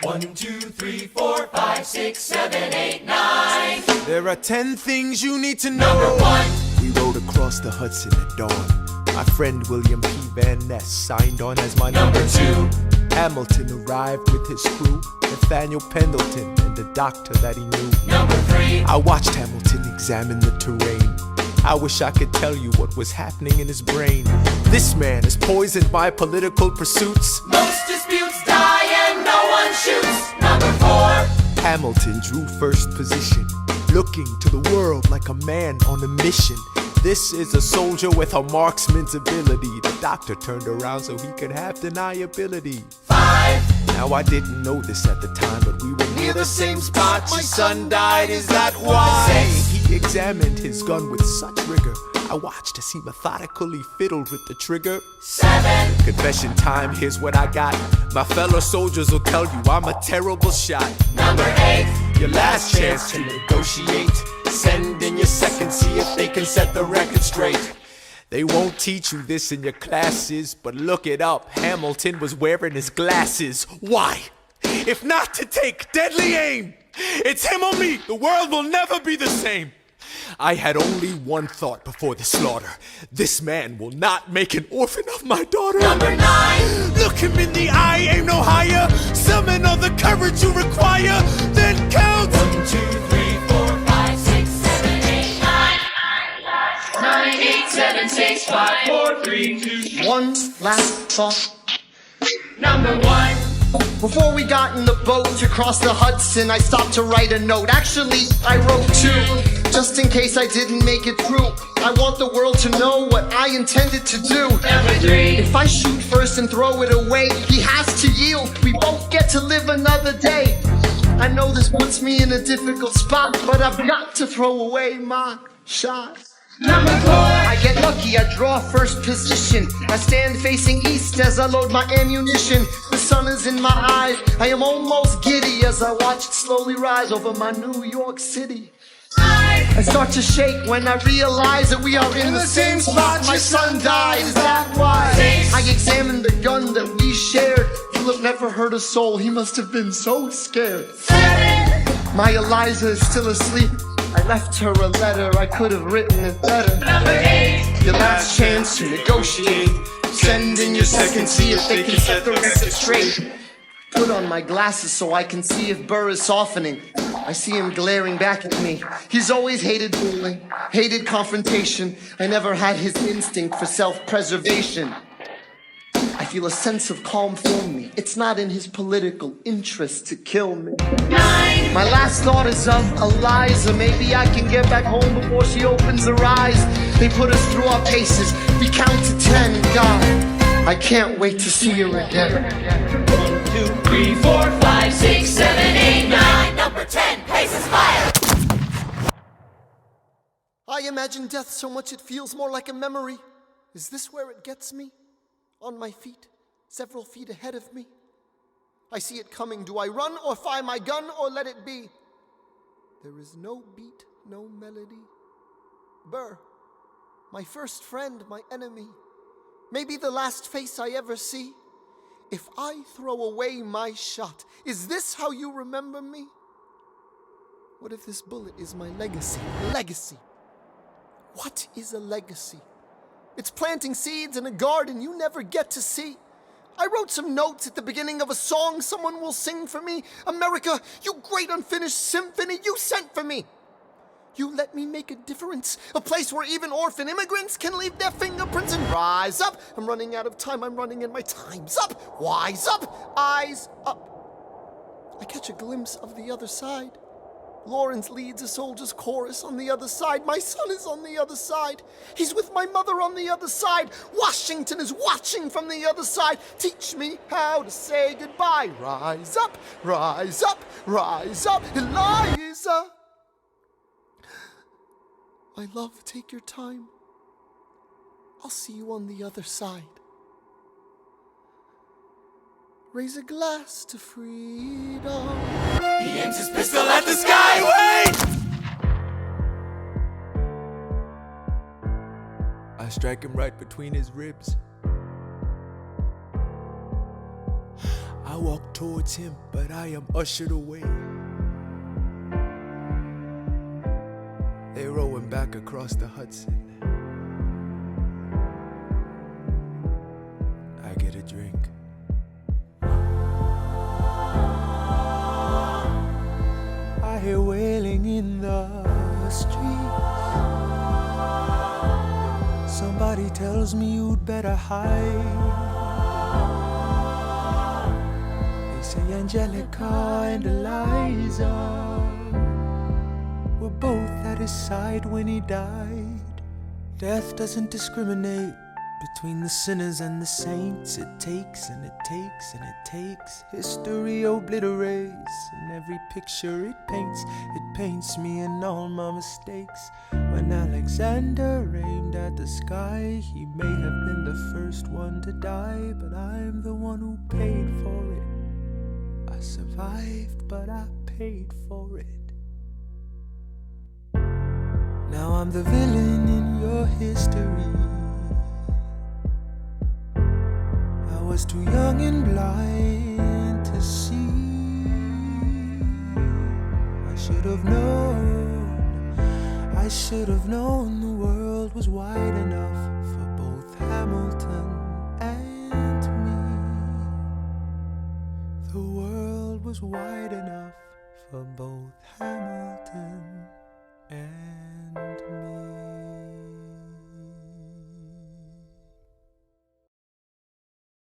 1, 2, 3, 4, 5, 6, 7, 8, 9. There are 10 things you need to know. Number 1. We rode across the Hudson at dawn. My friend William P. Van Ness signed on as my Number 2. Hamilton arrived with his crew, Nathaniel Pendleton and the doctor that he knew. Number 3. I watched Hamilton examine the terrain. I wish I could tell you what was happening in his brain. This man is poisoned by political pursuits. Most disputes die and no one shoots. Number 4. Hamilton drew first position, looking to the world like a man on a mission. This is a soldier with a marksman's ability. The doctor turned around so he could have deniability. 5. Now I didn't know this at the time, but we were near the same spot. My son died, is that why? He examined his gun with such rigor. I watched as he methodically fiddled with the trigger. 7. Confession time, here's what I got. My fellow soldiers will tell you I'm a terrible shot. Number 8. Your last chance to negotiate. Send in your second, see if they can set the record straight. They won't teach you this in your classes, but look it up. Hamilton was wearing his glasses. Why? If not to take deadly aim. It's him or me. The world will never be the same. I had only one thought before the slaughter. This man will not make an orphan of my daughter. Number 9. Look him in the eye, aim no higher. Summon all the courage you require. Then count. 1, 2, 3, 4, 5, 6, 7, 8, 9. 9, 8, 7, 6, 5, 4, 3, 2. One last thought. Number 1. Before we got in the boat to cross the Hudson, I stopped to write a note. Actually, I wrote 2, just in case I didn't make it through. I want the world to know what I intended to do. Number 3. If I shoot first and throw it away, he has to yield. We both get to live another day. I know this puts me in a difficult spot, but I've got to throw away my shot. Number 4. I get lucky, I draw first position. I stand facing east as I load my ammunition. The sun is in my eyes, I am almost giddy as I watch it slowly rise over my New York City. I start to shake when I realize that we are in the same spot. My son died, is that why? I examine the gun that we shared. Philip never hurt a soul, he must have been so scared. 7. My Eliza is still asleep. I left her a letter, I could have written it better. Number 8. Your last chance to negotiate. Send in your second, see if they can set the record straight. Put on my glasses so I can see if Burr is softening. I see him glaring back at me. He's always hated bullying, hated confrontation. I never had his instinct for self-preservation. I feel a sense of calm fill me. It's not in his political interest to kill me. 9. My last thought is of Eliza. Maybe I can get back home before she opens her eyes. They put us through our paces. We count to 10. God, I can't wait to see her again. 1, 2, 3, 4, 5, 6, 7, 8, 9. Number 10. Paces fire. I imagine death so much it feels more like a memory. Is this where it gets me? On my feet, several feet ahead of me. I see it coming. Do I run or fire my gun or let it be? There is no beat, no melody. Burr, my first friend, my enemy. Maybe the last face I ever see. If I throw away my shot, is this how you remember me? What if this bullet is my legacy? Legacy. What is a legacy? It's planting seeds in a garden you never get to see. I wrote some notes at the beginning of a song someone will sing for me. America, you great unfinished symphony you sent for me. You let me make a difference, a place where even orphan immigrants can leave their fingerprints and rise up. I'm running out of time, I'm running and my time's up. Wise up, eyes up. I catch a glimpse of the other side. Lawrence leads a soldier's chorus on the other side. My son is on the other side. He's with my mother on the other side. Washington is watching from the other side. Teach me how to say goodbye. Rise up, rise up, rise up, Eliza. My love, take your time. I'll see you on the other side. Raise a glass to freedom. He aims his pistol at the sky. Wait! I strike him right between his ribs. I walk towards him, but I am ushered away. They're rowing back across the Hudson. I get a drink. I hear wailing in the streets. Somebody tells me you'd better hide. They say Angelica and Eliza were both at his side when he died. Death doesn't discriminate between the sinners and the saints. It takes and it takes and it takes. History obliterates, and every picture it paints me and all my mistakes. When Alexander aimed at the sky, he may have been the first one to die, but I'm the one who paid for it. I survived, but I paid for it. Now I'm the villain in your history. I was too young and blind to see. I should have known the world was wide enough for both Hamilton and me. The world was wide enough for both Hamilton and